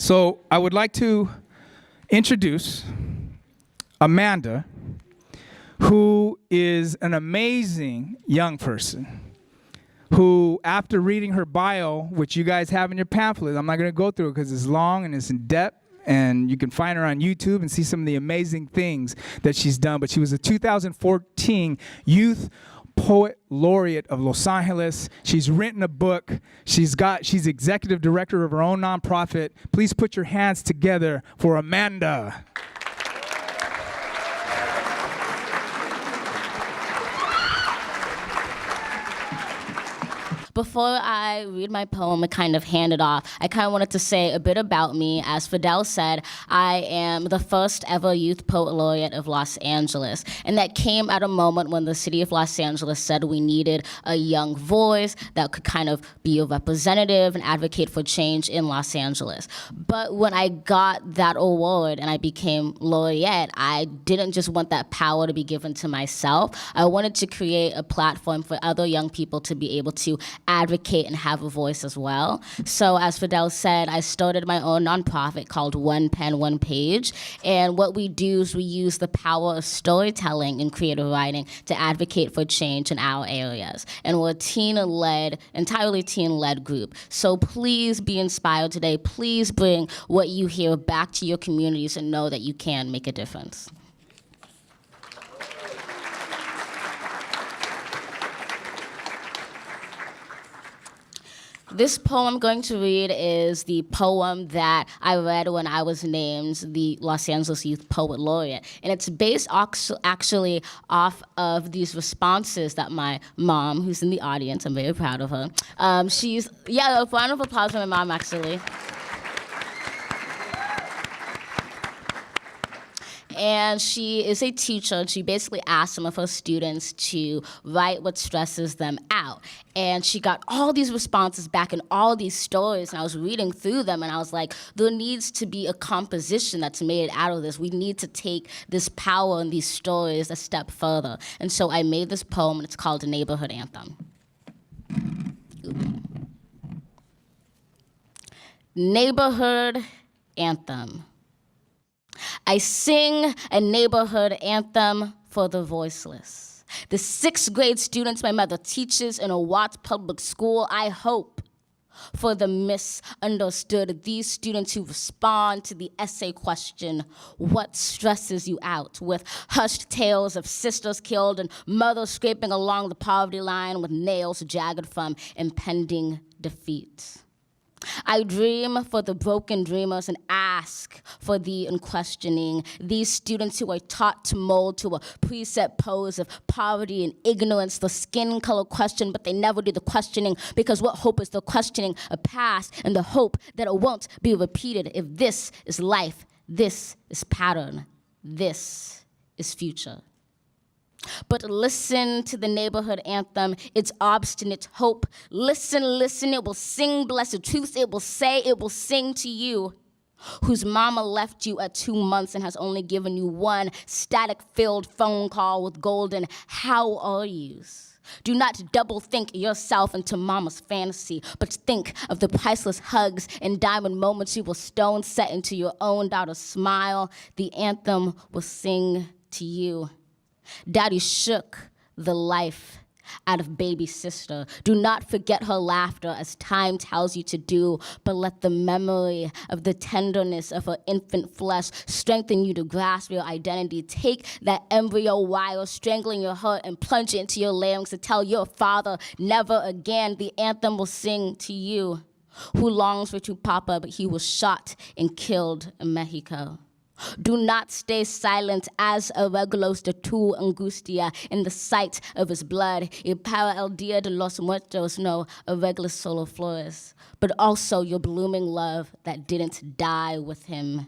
So I would like to introduce Amanda, who is an amazing young person, who, after reading her bio, which you guys have in your pamphlet, I'm not going to go through it because it's long and it's in depth, and you can find her on YouTube and see some of the amazing things that she's done. But she was a 2014 Youth Poet Laureate of Los Angeles. She's written a book. She's executive director of her own nonprofit. Please put your hands together for Amanda. Before I read my poem and kind of hand it off, I kind of wanted to say a bit about me. As Fidel said, I am the first ever Youth Poet Laureate of Los Angeles. And that came at a moment when the city of Los Angeles said we needed a young voice that could kind of be a representative and advocate for change in Los Angeles. But when I got that award and I became laureate, I didn't just want that power to be given to myself. I wanted to create a platform for other young people to be able to advocate and have a voice as well. So as Fidel said, I started my own nonprofit called One Pen, One Page. And what we do is we use the power of storytelling and creative writing to advocate for change in our areas. And we're a entirely teen-led group. So please be inspired today. Please bring what you hear back to your communities and know that you can make a difference. This poem I'm going to read is the poem that I read when I was named the Los Angeles Youth Poet Laureate. And it's based actually off of these responses that my mom, who's in the audience, I'm very proud of her, a round of applause for my mom, actually. And she is a teacher, and she basically asked some of her students to write what stresses them out. And she got all these responses back and all these stories, and I was reading through them, and I was like, there needs to be a composition that's made out of this. We need to take this power and these stories a step further. And so I made this poem, and it's called Neighborhood Anthem. Neighborhood Anthem. I sing a neighborhood anthem for the voiceless. The 6th grade students my mother teaches in a Watts public school, I hope for the misunderstood. These students who respond to the essay question, what stresses you out? With hushed tales of sisters killed and mothers scraping along the poverty line with nails jagged from impending defeat. I dream for the broken dreamers and ask for the unquestioning. These students who are taught to mold to a preset pose of poverty and ignorance, the skin color question, but they never do the questioning, because what hope is the questioning? A past and the hope that it won't be repeated. If this is life, this is pattern, this is future. But listen to the neighborhood anthem, its obstinate hope. Listen, listen, it will sing blessed truths. It will say, it will sing to you, whose mama left you at 2 months and has only given you one static-filled phone call with golden how are yous. Do not double think yourself into mama's fantasy, but think of the priceless hugs and diamond moments you will stone set into your own daughter's smile. The anthem will sing to you. Daddy shook the life out of baby sister. Do not forget her laughter as time tells you to do, but let the memory of the tenderness of her infant flesh strengthen you to grasp your identity. Take that embryo wire strangling your heart and plunge it into your larynx to tell your father never again. The anthem will sing to you, who longs for true papa, but he was shot and killed in Mexico. Do not stay silent as arreglos de tu angustia in the sight of his blood. Y para el dia de los muertos no arreglas solo flores, but also your blooming love that didn't die with him.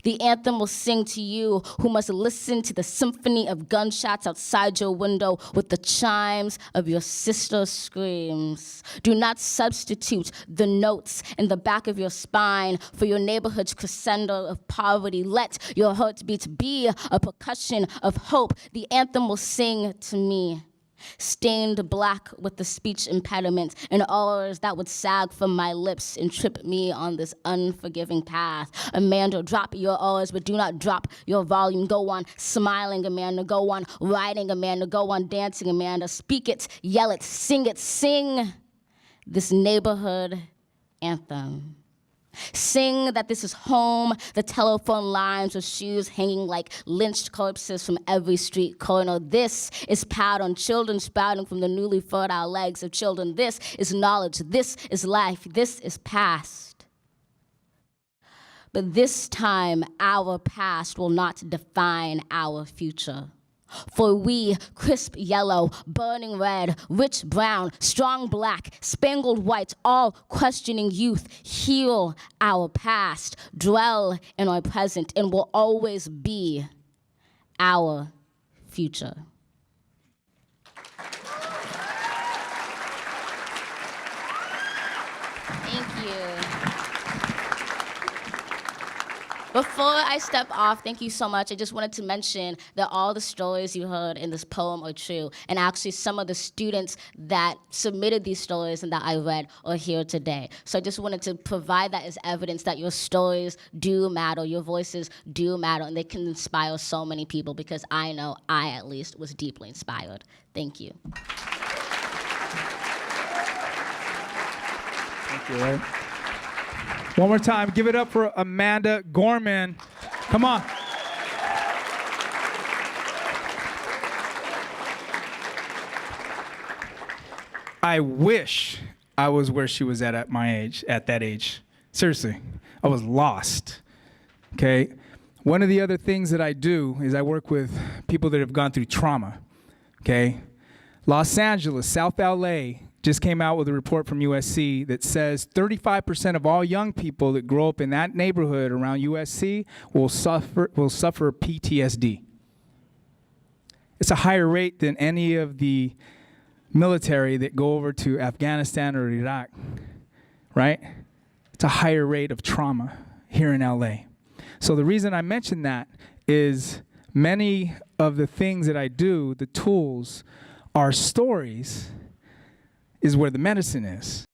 The anthem will sing to you, who must listen to the symphony of gunshots outside your window with the chimes of your sister's screams. Do not substitute the notes in the back of your spine for your neighborhood's crescendo of poverty. Let your heartbeats be a percussion of hope. The anthem will sing to me. stained black with the speech impediment and R's that would sag from my lips and trip me on this unforgiving path. Amanda, drop your R's, but do not drop your volume. Go on smiling, Amanda. Go on writing, Amanda. Go on dancing, Amanda. Speak it, yell it, sing this neighborhood anthem. Sing that this is home, the telephone lines with shoes hanging like lynched corpses from every street corner. This is pat on children sprouting from the newly fertile legs of children. This is knowledge. This is life. This is past. But this time, our past will not define our future. For we, crisp yellow, burning red, rich brown, strong black, spangled white, all questioning youth, heal our past, dwell in our present, and will always be our future. Thank you. Before I step off, thank you so much. I just wanted to mention that all the stories you heard in this poem are true. And actually, some of the students that submitted these stories and that I read are here today. So I just wanted to provide that as evidence that your stories do matter, your voices do matter, and they can inspire so many people, because I know I, at least, was deeply inspired. Thank you. Thank you, Ray. One more time, give it up for Amanda Gorman. Come on. I wish I was where she was at my age, at that age. Seriously, I was lost, okay? One of the other things that I do is I work with people that have gone through trauma, okay? Los Angeles, South LA, just came out with a report from USC that says 35% of all young people that grow up in that neighborhood around USC will suffer PTSD. It's a higher rate than any of the military that go over to Afghanistan or Iraq, right? It's a higher rate of trauma here in LA. So the reason I mention that is many of the things that I do, the tools, are stories, is where the medicine is.